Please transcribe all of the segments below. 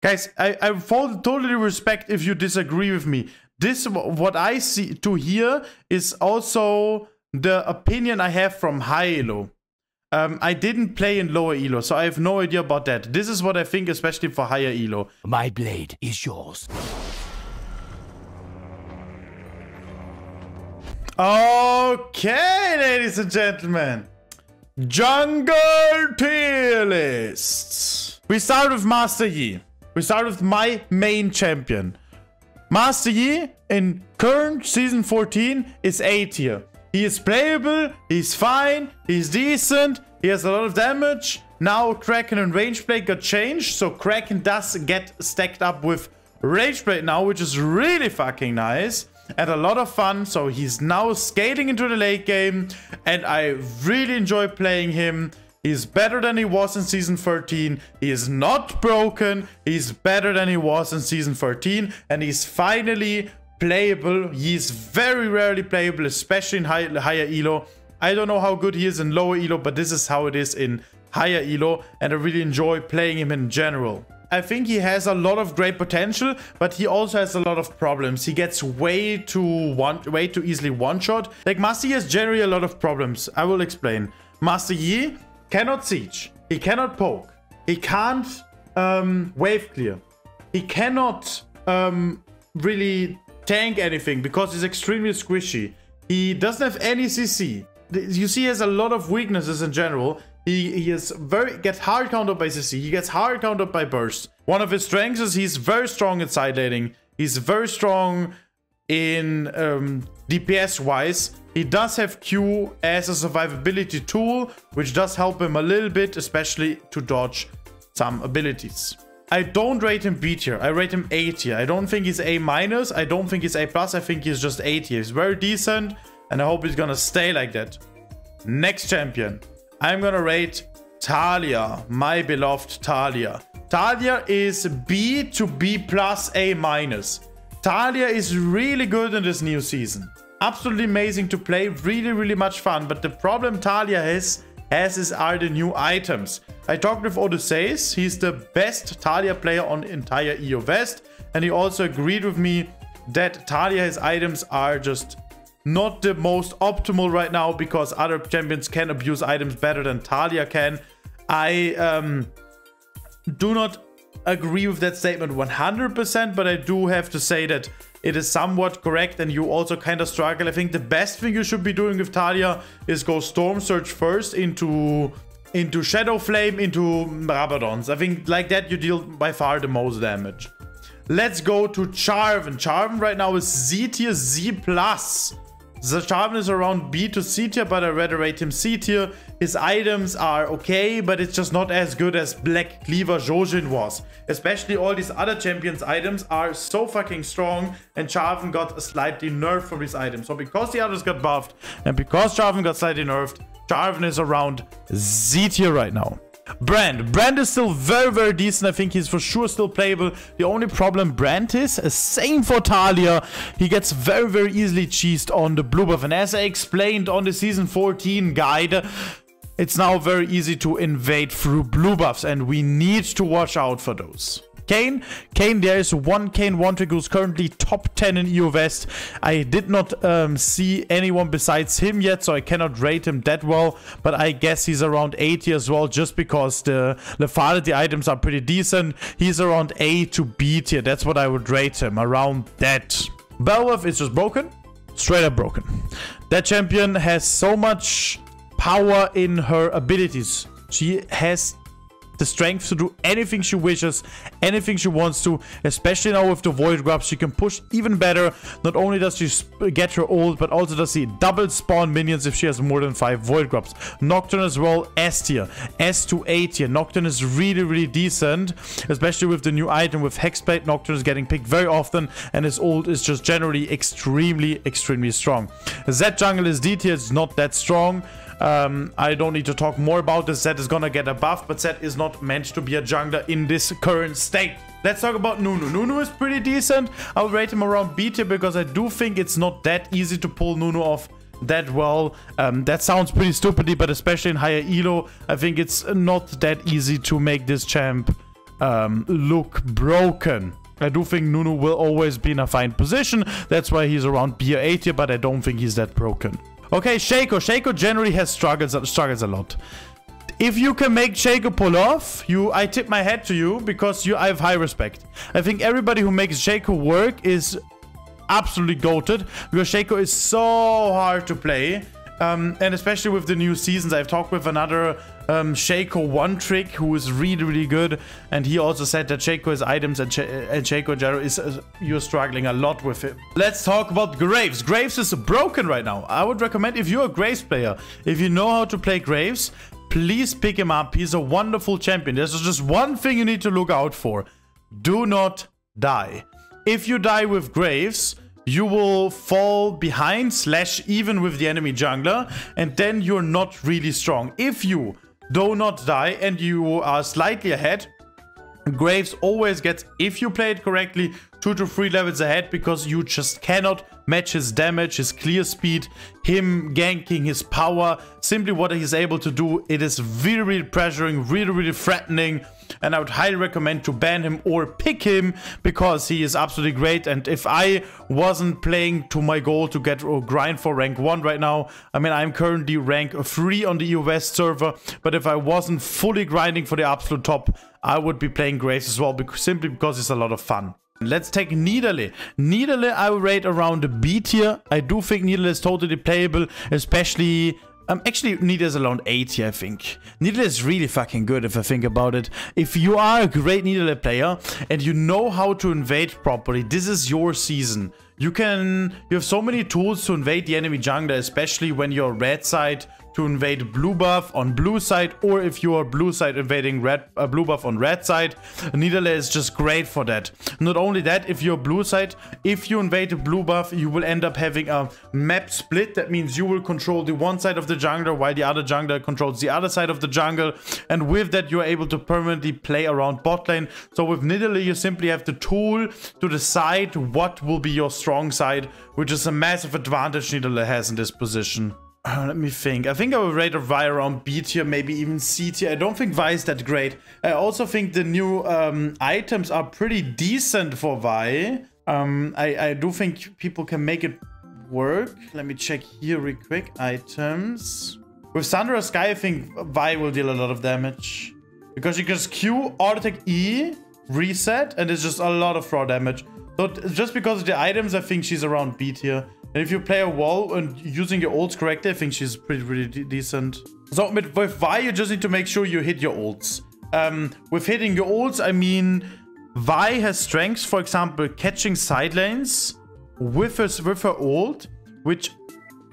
Guys, I totally respect if you disagree with me. This, what I see to hear, is also the opinion I have from high elo. I didn't play in lower elo, so I have no idea about that. This is what I think, especially for higher elo. My blade is yours. Okay, ladies and gentlemen. Jungler Tierlist. We start with Master Yi. We start with my main champion. Master Yi in current season 14 is A tier. He is playable, he's fine, he's decent, he has a lot of damage. Now Kraken and Rangeblade got changed, so Kraken does get stacked up with Rangeblade now, which is really fucking nice and a lot of fun. So he's now skating into the late game and I really enjoy playing him. He's better than he was in season 13. He is not broken. He's better than he was in season 13. And he's finally playable. He's very rarely playable, especially in higher elo. I don't know how good he is in lower elo, but this is how it is in higher elo. And I really enjoy playing him in general. I think he has a lot of great potential, but he also has a lot of problems. He gets way too easily one-shot. Like, Master Yi has generally a lot of problems. I will explain. Master Yi cannot siege, he cannot poke, he can't wave clear, he cannot really tank anything because he's extremely squishy. He doesn't have any CC. You see, he has a lot of weaknesses in general. He is gets hard countered by CC, he gets hard countered by burst. One of his strengths is he's very strong in side laning, he's very strong in DPS wise. He does have Q as a survivability tool, which does help him a little bit, especially to dodge some abilities. I don't rate him B tier, I rate him A tier. I don't think he's A minus, I don't think he's A plus, I think he's just A tier. He's very decent, and I hope he's gonna stay like that. Next champion, I'm gonna rate Taliyah, my beloved Taliyah. Taliyah is B to B plus A minus. Taliyah is really good in this new season. Absolutely amazing to play, really much fun, but the problem Taliyah are the new items. I talked with Odysseus, he's the best Taliyah player on entire EU West, and he also agreed with me that Taliyah's items are just not the most optimal right now because other champions can abuse items better than Taliyah can. I do not agree with that statement 100%, but I do have to say that it is somewhat correct and you also kind of struggle. I think the best thing you should be doing with Taliyah is go Storm Surge first into Shadow Flame, into Rabadons. I think like that you deal by far the most damage. Let's go to Jarvan. Jarvan right now is Z tier, Z plus. The Jarvan is around B to C tier, but I rather rate him C tier. His items are okay, but it's just not as good as Black Cleaver Zhojin was. Especially all these other champions' items are so fucking strong, and Jarvan got slightly nerfed from his items. So because the others got buffed, and because Jarvan got slightly nerfed, Jarvan is around Z tier right now. Brand is still very decent. I think he's for sure still playable. The only problem Brand is same for Taliyah. He gets very easily cheesed on the blue buff, and as I explained on the season 14 guide, it's now very easy to invade through blue buffs, and we need to watch out for those. Kayn, there is one Kayn One-Trick who's currently top 10 in EU West. I did not see anyone besides him yet, so I cannot rate him that well, but I guess he's around 80 as well, just because the lethality items are pretty decent. He's around A to B tier, that's what I would rate him, around that. Bel'Veth is just broken, straight up broken. That champion has so much power in her abilities. She has the strength to do anything she wishes, anything she wants to, especially now with the Void Grubs. She can push even better. Not only does she get her ult, but also does she double spawn minions if she has more than 5 Void Grubs. Nocturne as well, S tier, S to A tier. Nocturne is really decent, especially with the new item with Hexblade. Nocturne is getting picked very often, and his ult is just generally extremely strong. Zed jungle is D tier, it's not that strong. I don't need to talk more about this. Zed is gonna get a buff, but Zed is not meant to be a jungler in this current state. Let's talk about Nunu. Nunu is pretty decent. I'll rate him around B tier because I do think it's not that easy to pull Nunu off that well. That sounds pretty stupidly, but especially in higher elo, I think it's not that easy to make this champ look broken. I do think Nunu will always be in a fine position. That's why he's around B or A tier, but I don't think he's that broken. Okay, Shaco. Shaco generally has struggles a lot. If you can make Shaco pull off, I tip my hat to you because I have high respect. I think everybody who makes Shaco work is absolutely goated because Shaco is so hard to play. And especially with the new seasons, I've talked with another Shaco one trick who is really good, and he also said that Shaco has items and Shaco in general is you're struggling a lot with it. Let's talk about Graves. Graves is broken right now. I would recommend, if you're a Graves player, if you know how to play Graves, please pick him up. He's a wonderful champion. There's just one thing you need to look out for: do not die. If you die with Graves, you will fall behind / even with the enemy jungler, and then you're not really strong. If you do not die and you are slightly ahead, Graves always gets, if you play it correctly, 2 to 3 levels ahead, because you just cannot match his damage, his clear speed, him ganking, his power, simply what he's able to do. It is really pressuring, really threatening, and I would highly recommend to ban him or pick him because he is absolutely great. And if I wasn't playing to my goal to get or grind for rank 1 right now, I mean, I'm currently rank 3 on the EU West server, but if I wasn't fully grinding for the absolute top, I would be playing Graves as well, simply because it's a lot of fun. Let's take Nidalee. Nidalee I will rate around B tier. I do think Nidalee is totally playable, especially... actually, Nidalee is around A tier, I think. Nidalee is really fucking good if I think about it. If you are a great Nidalee player and you know how to invade properly, this is your season. You have so many tools to invade the enemy jungler, especially when you're red side, to invade blue buff on blue side, or if you are blue side invading blue buff on red side. Nidalee is just great for that. Not only that, if you're blue side, if you invade a blue buff, you will end up having a map split. That means you will control the one side of the jungler while the other jungler controls the other side of the jungle, and with that you're able to permanently play around bot lane. So with Nidalee you simply have the tool to decide what will be your strong side, which is a massive advantage Nidalee has in this position. Let me think. I think I will rate a Vi around B tier, maybe even C tier. I don't think Vi is that great. I also think the new items are pretty decent for Vi. I do think people can make it work. Let me check here real quick. Items. With Thunder Sky, I think Vi will deal a lot of damage. Because you can just Q, auto attack E, reset, and it's just a lot of raw damage. So just because of the items, I think she's around B tier. And if you play a wall and using your ults correctly, I think she's really decent. So with Vi, you just need to make sure you hit your ults. With hitting your ults, I mean, Vi has strengths, for example, catching side lanes with her ult, which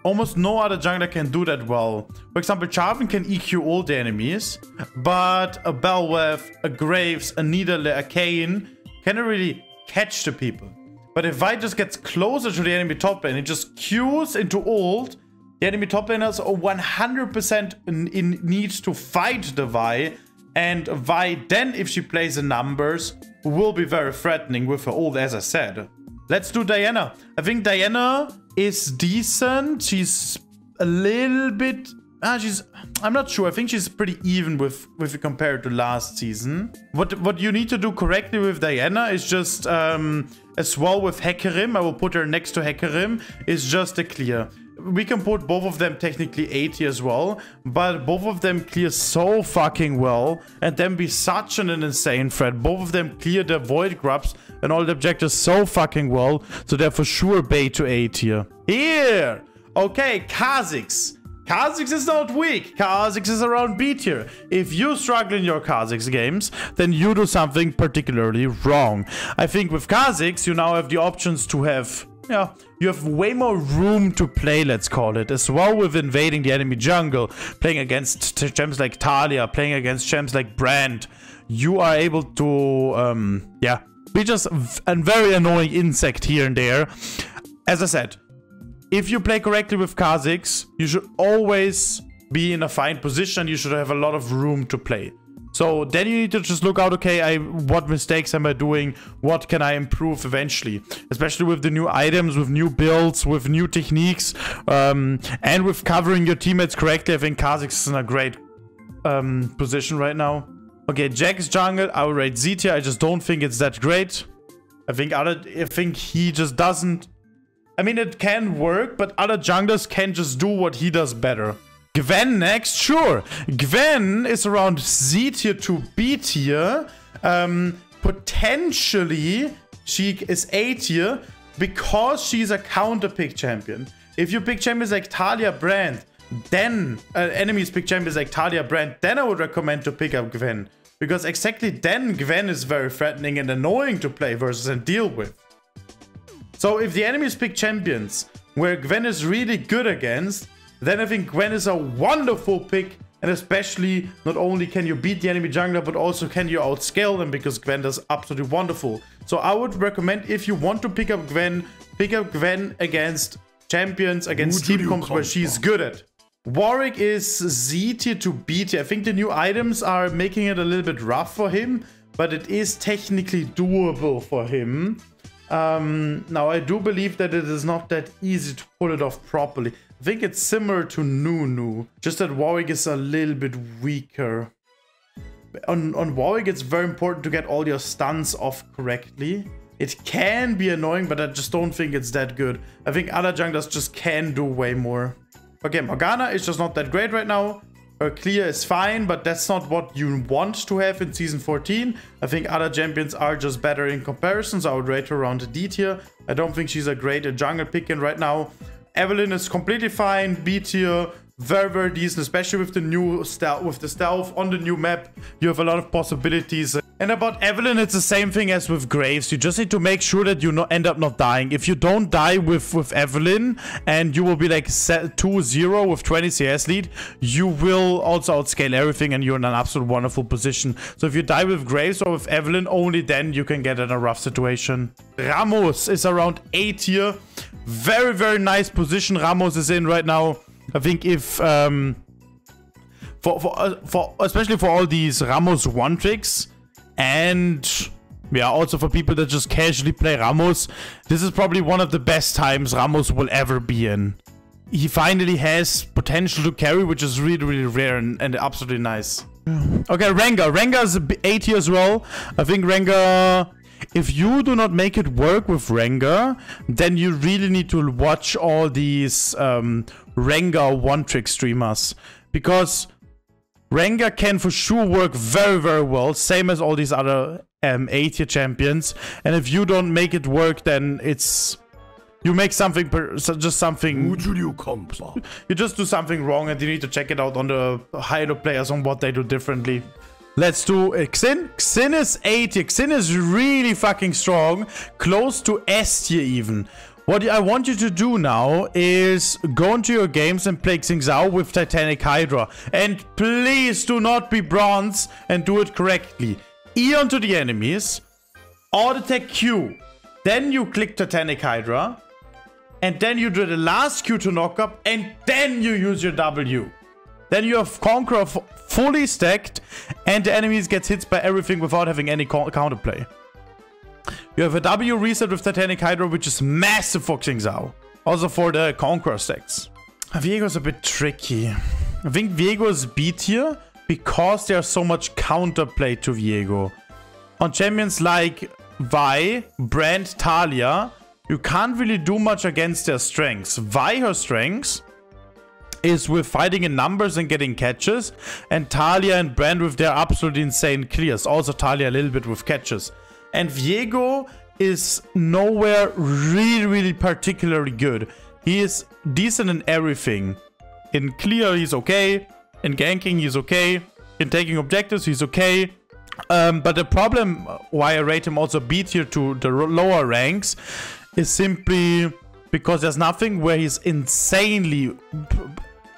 almost no other jungler can do that well. For example, Jarvan can EQ ult the enemies, but a Bel'Veth, a Graves, a Nidalee, a Kayn cannot really catch the people. But if Vi just gets closer to the enemy top lane, it just queues into ult, the enemy top laners are 100% in need to fight the Vi, and Vi then, if she plays the numbers, will be very threatening with her ult, as I said. Let's do Diana. I think Diana is decent. She's a little bit... I'm not sure. I think she's pretty even with it compared to last season. What you need to do correctly with Diana is just as well with Hecarim. I will put her next to Hecarim. Is just a clear. We can put both of them technically 80 as well, but both of them clear so fucking well and then be such an insane threat. Both of them clear the void grubs and all the objectives so fucking well, so they're for sure bait to A tier. Here! Okay, Kha'Zix. Kha'Zix is not weak. Kha'Zix is around B tier. If you struggle in your Kha'Zix games, then you do something particularly wrong. I think with Kha'Zix, you now have the options to have... yeah, you have way more room to play, let's call it, as well with invading the enemy jungle, playing against champs like Taliyah, playing against champs like Brand. You are able to, yeah, be just a very annoying insect here and there. As I said, if you play correctly with Kha'Zix, you should always be in a fine position. You should have a lot of room to play. So then you need to just look out, okay, what mistakes am I doing? What can I improve eventually? Especially with the new items, with new builds, with new techniques, and with covering your teammates correctly. I think Kha'Zix is in a great position right now. Okay, Jack's jungle, I would rate Z tier. I just don't think it's that great. I think he just doesn't... I mean, it can work, but other junglers can just do what he does better. Gwen next? Sure. Gwen is around Z tier to B tier. Potentially, she is A tier because she's a counter pick champion. If you pick champions like Taliyah, Brand, then enemies pick champions like Taliyah, Brand, then I would recommend to pick up Gwen. Because exactly then Gwen is very threatening and annoying to play versus and deal with. So if the enemies pick champions where Gwen is really good against, then I think Gwen is a wonderful pick. And especially, not only can you beat the enemy jungler, but also can you outscale them because Gwen does absolutely wonderful. So I would recommend, if you want to pick up Gwen against champions, against team comps where she's good at. Warwick is Z tier to B tier. I think the new items are making it a little bit rough for him, but it is technically doable for him. Now, I do believe that it is not that easy to pull it off properly. I think it's similar to Nunu, just that Warwick is a little bit weaker. On Warwick, it's very important to get all your stuns off correctly. It can be annoying, but I just don't think it's that good. I think other junglers just can do way more. Okay, Morgana is just not that great right now. Her clear is fine, but that's not what you want to have in Season 14. I think other champions are just better in comparison, so I would rate her around D tier. I don't think she's a great jungle pick-in right now. Evelynn is completely fine, B tier, very, very decent, especially with the new stealth on the new map. You have a lot of possibilities. And about Evelynn, it's the same thing as with Graves. You just need to make sure that you end up not dying. If you don't die with Evelynn and you will be like 2-0 with 20 CS lead, you will also outscale everything and you're in an absolute wonderful position. So if you die with Graves or with Evelynn, only then you can get in a rough situation. Rammus is around A tier. Very, very nice position Rammus is in right now. I think if especially for all these Rammus one tricks, and yeah, also for people that just casually play Rammus, this is probably one of the best times Rammus will ever be in. He finally has potential to carry, which is really, really rare and absolutely nice. Okay, Rengar. Rengar is A tier as well. I think Rengar, if you do not make it work with Rengar, then you really need to watch all these Rengar one-trick streamers. Because Rengar can for sure work very, very well, same as all these other A-tier champions. And if you don't make it work, then it's... You make something, just something... You just do something wrong and you need to check it out on the higher players on what they do differently. Let's do Xin. Xin is A tier. Xin is really fucking strong. Close to S tier even. What I want you to do now is go into your games and play Xin Zhao with Titanic Hydra. And please do not be bronze and do it correctly. E onto the enemies. Auto attack Q. Then you click Titanic Hydra. And then you do the last Q to knock up. And then you use your W. Then you have Conqueror fully stacked. And the enemies get hit by everything without having any counterplay. You have a W reset with Titanic Hydra, which is massive for Xin Zhao. Also for the Conqueror stacks. Viego is a bit tricky. I think Viego is B tier because there's so much counterplay to Viego. On champions like Vi, Brand, Taliyah, you can't really do much against their strengths. Vi, her strengths is with fighting in numbers and getting catches. And Taliyah and Brand with their absolutely insane clears. Also Taliyah a little bit with catches. And Viego is nowhere really, really particularly good. He is decent in everything. In clear, he's okay. In ganking, he's okay. In taking objectives, he's okay. But the problem why I rate him also B tier to the lower ranks is simply because there's nothing where he's insanely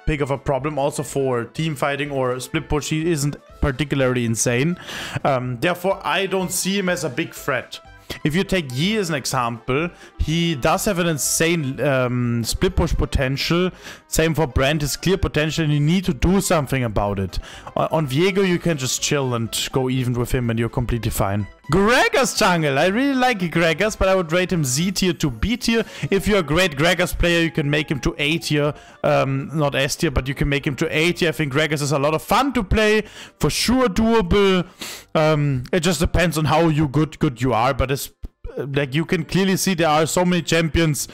big of a problem. Also for team fighting or split push, he isn't particularly insane. Therefore, I don't see him as a big threat. If you take Yi as an example, he does have an insane split push potential. Same for Brand, his clear potential, and you need to do something about it. On Viego, you can just chill and go even with him and you're completely fine. Gragas jungle. I really like Gragas, but I would rate him Z tier to B tier. If you're a great Gragas player, you can make him to A tier. Not S tier, but you can make him to A tier. I think Gragas is a lot of fun to play. For sure doable. It just depends on how good you are. But it's like you can clearly see there are so many champions.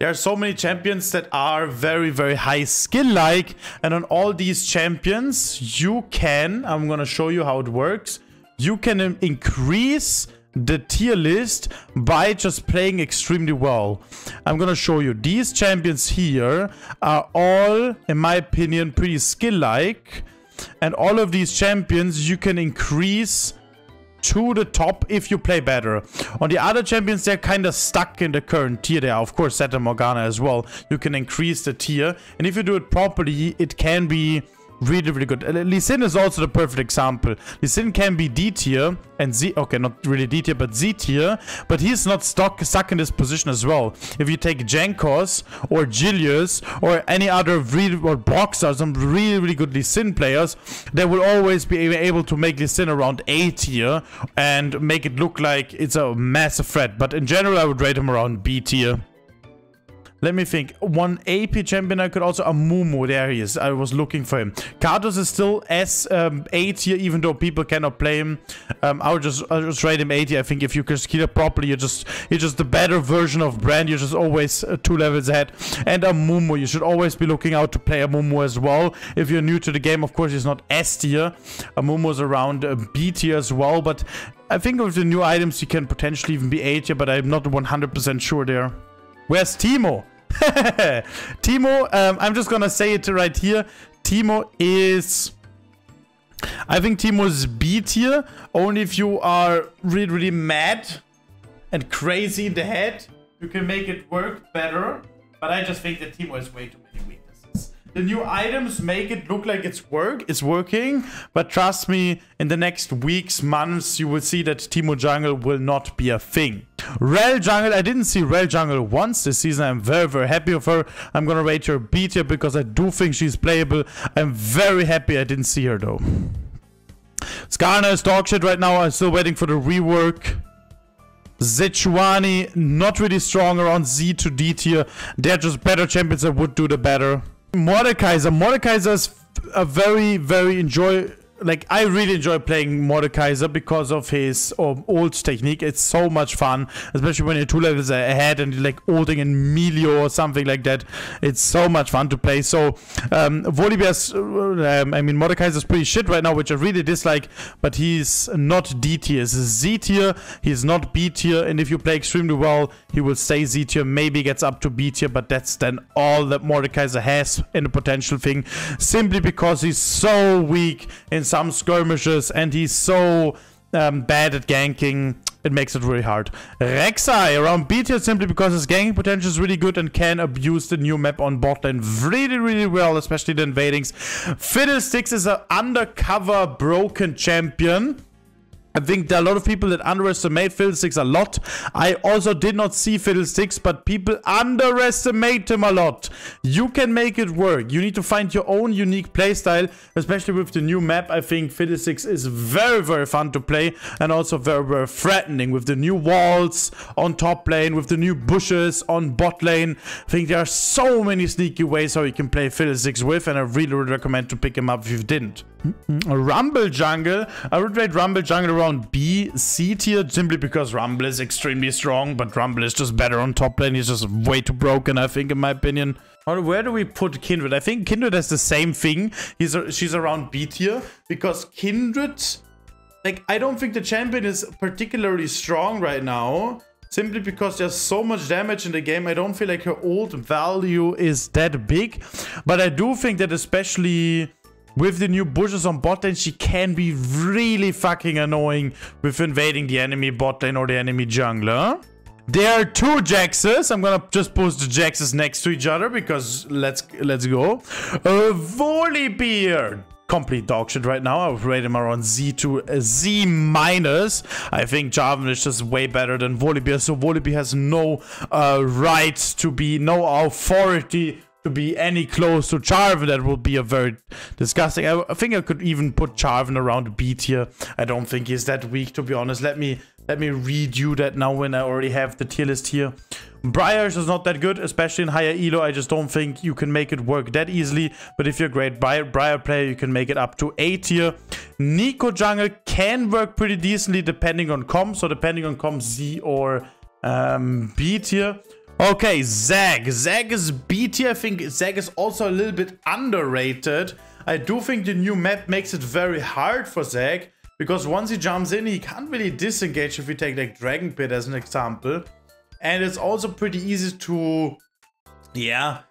There are so many champions that are very, very high skill-like. And on all these champions, you can... I'm going to show you how it works. You can increase the tier list by just playing extremely well. I'm gonna show you. These champions here are all, in my opinion, pretty skill-like. And all of these champions you can increase to the top if you play better. On the other champions, they're kind of stuck in the current tier. They are, of course, Zeta Morgana as well. You can increase the tier. And if you do it properly, it can be... really, really good. Lee Sin is also the perfect example. Lee Sin can be D tier and Z... Okay, not really D tier, but Z tier. But he's not stuck in this position as well. If you take Jankos or Julius or any other or Boxer, some really, really good Lee Sin players, they will always be able to make Lee Sin around A tier and make it look like it's a massive threat. But in general, I would rate him around B tier. Let me think. One AP champion I could also... Amumu, there he is. I was looking for him. Kakthus is still A tier, even though people cannot play him. I'll just rate him A tier. I think if you can skill it properly, you're just the better version of Brand. You're just always 2 levels ahead. And Amumu, you should always be looking out to play Amumu as well. If you're new to the game, of course, he's not S tier. Amumu is around B tier as well. But I think with the new items, he can potentially even be A tier, but I'm not 100% sure there. Where's Teemo? Teemo, I'm just gonna say it right here. Teemo is... I think Teemo is B tier. Only if you are really, really mad and crazy in the head, you can make it work better. But I just think that Teemo has way too many weaknesses. The new items make it look like it's working. But trust me, in the next weeks, months, you will see that Teemo jungle will not be a thing. Rell jungle, I didn't see Rell jungle once this season. I'm very, very happy with her. I'm gonna rate her B tier because I do think she's playable. I'm very happy I didn't see her though. Skarner is dog shit right now. I'm still waiting for the rework. Sejuani, not really strong, around Z to D tier. They're just better champions that would do the better. Mordekaiser is a very, very like, I really enjoy playing Mordekaiser because of his ult technique. It's so much fun, especially when you're 2 levels ahead and you're like ulting in melee or something like that. It's so much fun to play. So, Volibear's, I mean, Mordekaiser is pretty shit right now, which I really dislike, but he's not D tier. He's Z tier, he's not B tier, and if you play extremely well, he will stay Z tier, maybe gets up to B tier, but that's then all that Mordekaiser has in a potential thing, simply because he's so weak in some skirmishes and he's so bad at ganking. It makes it really hard. Rek'Sai around B tier simply because his ganking potential is really good and can abuse the new map on bot lane really, really well, especially the invadings. Fiddlesticks is an undercover broken champion. I think there are a lot of people that underestimate Fiddlesticks a lot. I also did not see Fiddlesticks, but people underestimate him a lot. You can make it work. You need to find your own unique playstyle, especially with the new map. I think Fiddlesticks is very, very fun to play and also very, very threatening with the new walls on top lane, with the new bushes on bot lane. I think there are so many sneaky ways how you can play Fiddlesticks with, and I really would recommend to pick him up if you didn't. Rumble jungle. I would rate Rumble jungle around B, C tier, simply because Rumble is extremely strong, but Rumble is just better on top lane. He's just way too broken, I think, in my opinion. Where do we put Kindred? I think Kindred has the same thing. She's around B tier because Kindred, like, I don't think the champion is particularly strong right now. Simply because there's so much damage in the game. I don't feel like her ult value is that big. But I do think that especially with the new bushes on bot lane, she can be really fucking annoying with invading the enemy bot lane or the enemy jungler. There are 2 Jaxes. I'm gonna just post the Jaxes next to each other because let's go. Volibear. Complete dog shit right now. I would rate him around Z to Z minus. I think Jarvan is just way better than Volibear. So Volibear has no right to be, no authority to be any close to Jarvan, that would be a very disgusting. I think I could even put Jarvan around B tier. I don't think he's that weak, to be honest. Let me redo that now when I already have the tier list here. Briars is not that good, especially in higher elo. I just don't think you can make it work that easily. But if you're a great Briar player, you can make it up to A tier. Nico jungle can work pretty decently depending on comp. So depending on comp, Z or B tier. Okay, Zag. Zag is B tier. I think Zag is also a little bit underrated. I do think the new map makes it very hard for Zag, because once he jumps in, he can't really disengage if we take like Dragon Pit as an example. And it's also pretty easy to, yeah,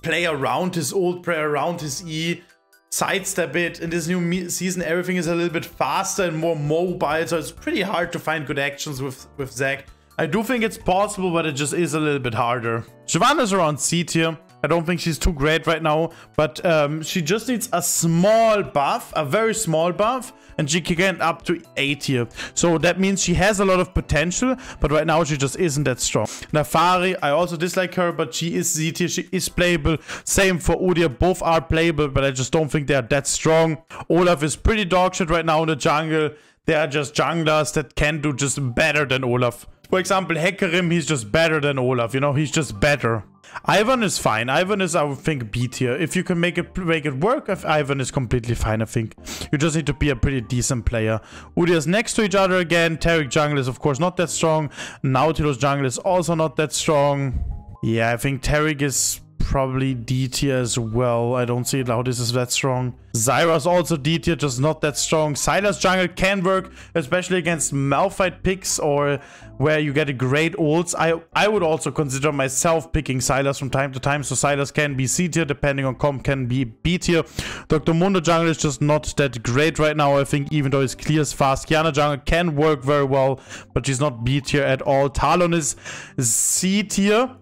play around his ult, play around his E, sidestep it. In this new season, everything is a little bit faster and more mobile, so it's pretty hard to find good actions with Zag. I do think it's possible, but it just is a little bit harder. Shyvana is around C tier. I don't think she's too great right now, but she just needs a small buff, a very small buff, and she can get up to A tier. So that means she has a lot of potential, but right now she just isn't that strong. Naafiri, I also dislike her, but she is Z tier, she is playable. Same for Udyr, both are playable, but I just don't think they are that strong. Olaf is pretty dog shit right now in the jungle. They are just junglers that can do just better than Olaf. For example, Hecarim, he's just better than Olaf, you know, he's just better. Ivern is fine. Ivern is, I would think, B tier. If you can make it work, Ivern is completely fine, I think. You just need to be a pretty decent player. Udyr is next to each other again. Taric jungle is, of course, not that strong. Nautilus jungle is also not that strong. Yeah, I think Taric is probably D tier as well. I don't see how this is that strong. Zyra is also D tier, just not that strong. Sylas jungle can work, especially against Malphite picks or where you get a great ults. I would also consider myself picking Sylas from time to time, so Sylas can be C tier, depending on comp can be B tier. Dr. Mundo jungle is just not that great right now, I think, even though it's clear as fast. Qiyana jungle can work very well, but she's not B tier at all. Talon is C tier.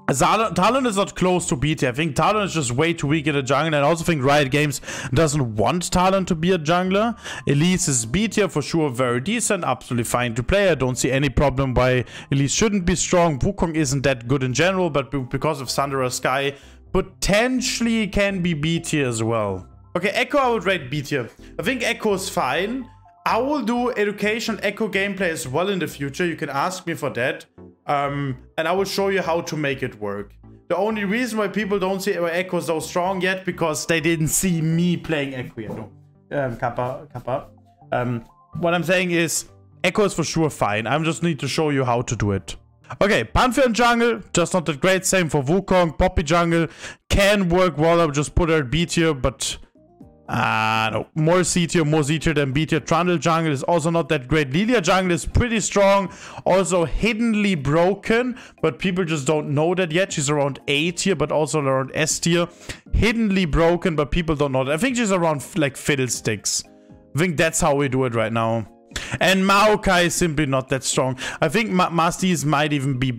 Talon is not close to B tier. I think Talon is just way too weak in the jungle, and I also think Riot Games doesn't want Talon to be a jungler. Elise is B tier for sure, very decent, absolutely fine to play. I don't see any problem why Elise shouldn't be strong. Wukong isn't that good in general, but because of Thunderer Sky, potentially can be B tier as well. Okay, Echo I would rate B tier. I think Echo is fine. I will do education Echo gameplay as well in the future. You can ask me for that. And I will show you how to make it work. The only reason why people don't see Echo so strong yet, because they didn't see me playing Echo yet. No. Kappa. What I'm saying is, Echo is for sure fine. I just need to show you how to do it. Okay, Pantheon jungle, just not that great. Same for Wukong. Poppy jungle can work well. I would just put her at B tier, but no, more C tier, more Z tier than B tier. Trundle jungle is also not that great. Lilia jungle is pretty strong, also hiddenly broken, but people just don't know that yet. She's around A tier, but also around S tier. Hiddenly broken, but people don't know that. I think she's around like Fiddlesticks. I think that's how we do it right now. And Maokai is simply not that strong. I think Masties might even be,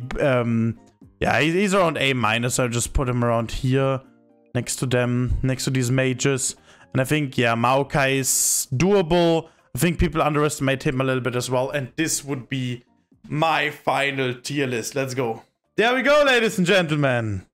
yeah, he's around A minus. So I'll just put him around here, next to them, next to these mages. And I think, yeah, Maokai is doable. I think people underestimate him a little bit as well. And this would be my final tier list. Let's go. There we go, ladies and gentlemen.